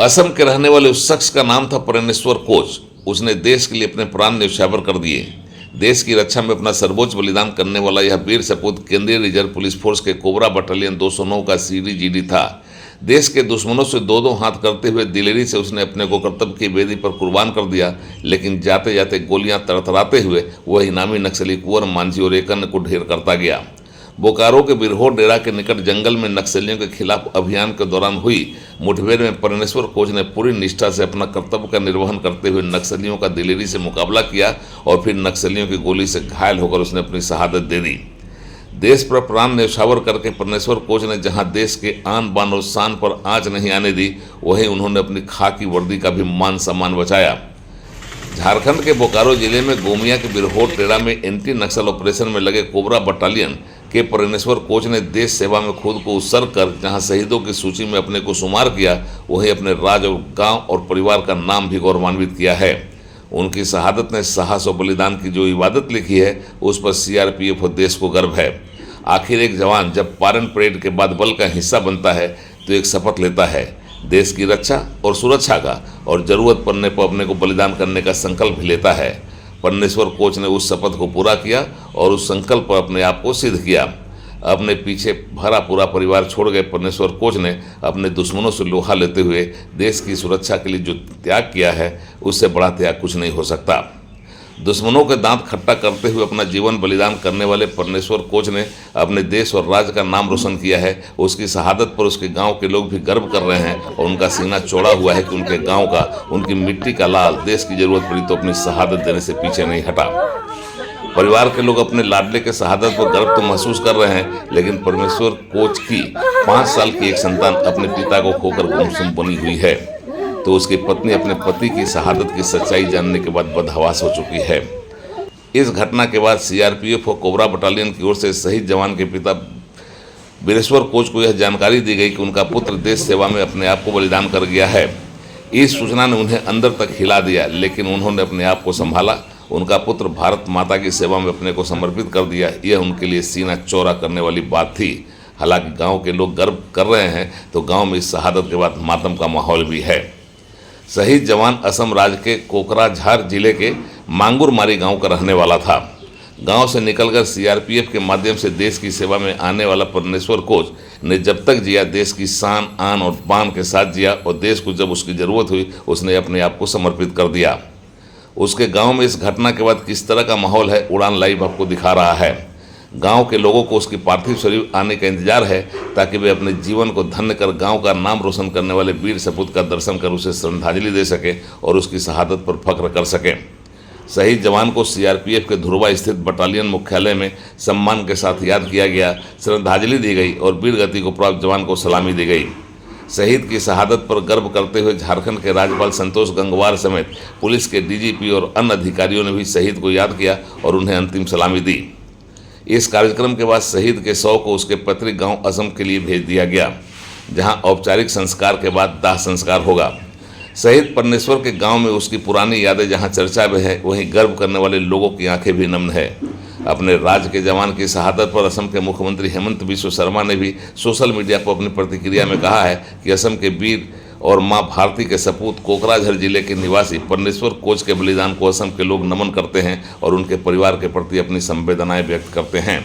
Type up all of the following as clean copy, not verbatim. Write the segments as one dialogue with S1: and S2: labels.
S1: असम के रहने वाले उस शख्स का नाम था परमेश्वर कोच। उसने देश के लिए अपने प्राण न्यौछावर कर दिए। देश की रक्षा में अपना सर्वोच्च बलिदान करने वाला यह वीर सपूत केंद्रीय रिजर्व पुलिस फोर्स के कोबरा बटालियन 209 का सीडीजीडी था। देश के दुश्मनों से दो दो हाथ करते हुए दिलेरी से उसने अपने को कर्तव्य की वेदी पर कुर्बान कर दिया। लेकिन जाते जाते गोलियां तड़तड़ाते हुए वह इनामी नक्सली कुंवर मांझी और एक अन्य को ढेर करता गया। बोकारो के बिरहोर डेरा के निकट जंगल में नक्सलियों के खिलाफ अभियान के दौरान हुई मुठभेड़ में परमेश्वर कोच ने पूरी निष्ठा से अपना कर्तव्य का निर्वहन करते हुए नक्सलियों का दिलेरी से मुकाबला किया और फिर नक्सलियों की गोली से घायल होकर उसने अपनी शहादत दे दी। देश पर प्राण न्यौछावर करके परमेश्वर कोच ने जहां देश के आन बान और शान पर आंच नहीं आने दी, वहीं उन्होंने अपनी खाकी वर्दी का भी मान सम्मान बचाया। झारखंड के बोकारो जिले में गोमिया के बिरहोर टेरा में एंटी नक्सल ऑपरेशन में लगे कोबरा बटालियन के परमेश्वर कोच ने देश सेवा में खुद को उत्सर्ग कर जहां शहीदों की सूची में अपने को शुमार किया, वहीं अपने राज्य और गांव और परिवार का नाम भी गौरवान्वित किया है। उनकी शहादत ने साहस और बलिदान की जो इबादत लिखी है, उस पर सीआरपीएफ और देश को गर्व है। आखिर एक जवान जब पारण परेड के बाद बल का हिस्सा बनता है तो एक शपथ लेता है देश की रक्षा और सुरक्षा का, और जरूरत पड़ने पर अपने को बलिदान करने का संकल्प भी लेता है। परमेश्वर कोच ने उस शपथ को पूरा किया और उस संकल्प पर अपने आप को सिद्ध किया। अपने पीछे भरा पूरा परिवार छोड़ गए परमेश्वर कोच ने अपने दुश्मनों से लोहा लेते हुए देश की सुरक्षा के लिए जो त्याग किया है, उससे बड़ा त्याग कुछ नहीं हो सकता। दुश्मनों के दांत खट्टा करते हुए अपना जीवन बलिदान करने वाले परमेश्वर कोच ने अपने देश और राज्य का नाम रोशन किया है। उसकी शहादत पर उसके गांव के लोग भी गर्व कर रहे हैं और उनका सीना चौड़ा हुआ है कि उनके गांव का, उनकी मिट्टी का लाल देश की जरूरत पड़ी तो अपनी शहादत देने से पीछे नहीं हटा। परिवार के लोग अपने लाडले के शहादत पर गर्व तो महसूस कर रहे हैं, लेकिन परमेश्वर कोच की 5 साल की एक संतान अपने पिता को खोकर गुमसुम बनी हुई है, तो उसकी पत्नी अपने पति की शहादत की सच्चाई जानने के बाद बदहवास हो चुकी है। इस घटना के बाद सीआरपीएफ और कोबरा बटालियन की ओर से शहीद जवान के पिता बीरेश्वर कोच को यह जानकारी दी गई कि उनका पुत्र देश सेवा में अपने आप को बलिदान कर गया है। इस सूचना ने उन्हें अंदर तक हिला दिया, लेकिन उन्होंने अपने आप को संभाला। उनका पुत्र भारत माता की सेवा में अपने को समर्पित कर दिया, यह उनके लिए सीना चौड़ा करने वाली बात थी। हालांकि गांव के लोग गर्व कर रहे हैं, तो गांव में इस शहादत के बाद मातम का माहौल भी है। शहीद जवान असम राज्य के कोकराझार जिले के मांगुरमारी गांव का रहने वाला था। गांव से निकलकर सीआरपीएफ के माध्यम से देश की सेवा में आने वाला परमेश्वर कोच ने जब तक जिया देश की शान आन और बान के साथ जिया, और देश को जब उसकी ज़रूरत हुई उसने अपने आप को समर्पित कर दिया। उसके गांव में इस घटना के बाद किस तरह का माहौल है, उड़ान लाइव आपको दिखा रहा है। गांव के लोगों को उसकी पार्थिव शरीर आने का इंतजार है, ताकि वे अपने जीवन को धन्य कर गांव का नाम रोशन करने वाले वीर सपूत का दर्शन कर उसे श्रद्धांजलि दे सके और उसकी शहादत पर फख्र कर सकें। शहीद जवान को सीआरपीएफ के ध्रुवा स्थित बटालियन मुख्यालय में सम्मान के साथ याद किया गया, श्रद्धांजलि दी गई और वीर गति को प्राप्त जवान को सलामी दी गई। शहीद की शहादत पर गर्व करते हुए झारखंड के राज्यपाल संतोष गंगवार समेत पुलिस के डीजीपी और अन्य अधिकारियों ने भी शहीद को याद किया और उन्हें अंतिम सलामी दी। इस कार्यक्रम के बाद शहीद के शव को उसके पैतृक गांव असम के लिए भेज दिया गया, जहां औपचारिक संस्कार के बाद दाह संस्कार होगा। शहीद परमेश्वर के गांव में उसकी पुरानी यादें जहां चर्चा में है, वहीं गर्व करने वाले लोगों की आंखें भी नम्न है। अपने राज्य के जवान की शहादत पर असम के मुख्यमंत्री हेमंत बिस्व शर्मा ने भी सोशल मीडिया पर अपनी प्रतिक्रिया में कहा है कि असम के वीर और मां भारती के सपूत कोकराझार जिले के निवासी परमेश्वर कोच के बलिदान को असम के लोग नमन करते हैं और उनके परिवार के प्रति अपनी संवेदनाएं व्यक्त करते हैं।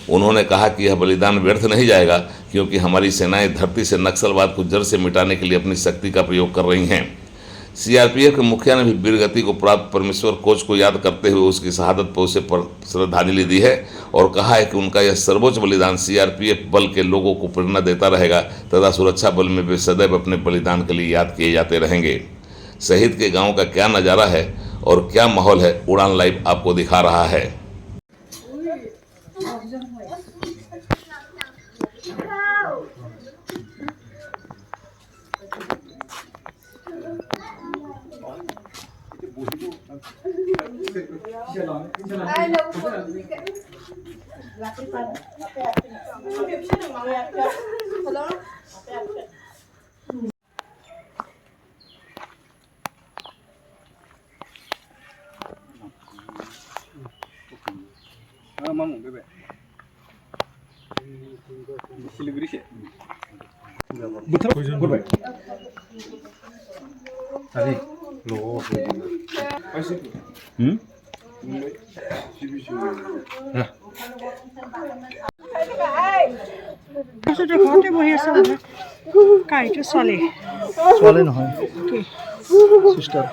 S1: उन्होंने कहा कि यह बलिदान व्यर्थ नहीं जाएगा, क्योंकि हमारी सेनाएं धरती से नक्सलवाद को जड़ से मिटाने के लिए अपनी शक्ति का प्रयोग कर रही हैं। सीआरपीएफ के मुखिया ने भी वीरगति को प्राप्त परमेश्वर कोच को याद करते हुए उसकी शहादत पर उसे श्रद्धांजलि दी है और कहा है कि उनका यह सर्वोच्च बलिदान सीआरपीएफ बल के लोगों को प्रेरणा देता रहेगा तथा सुरक्षा बल में वे सदैव अपने बलिदान के लिए याद किए जाते रहेंगे। शहीद के गांव का क्या नज़ारा है और क्या माहौल है, उड़ान लाइव आपको दिखा रहा है।
S2: Siliguri sih. Betul. আজি
S3: ঘৰতে বহি আছে মানে কাইটো ছোৱালী
S2: নহয় সিস্টার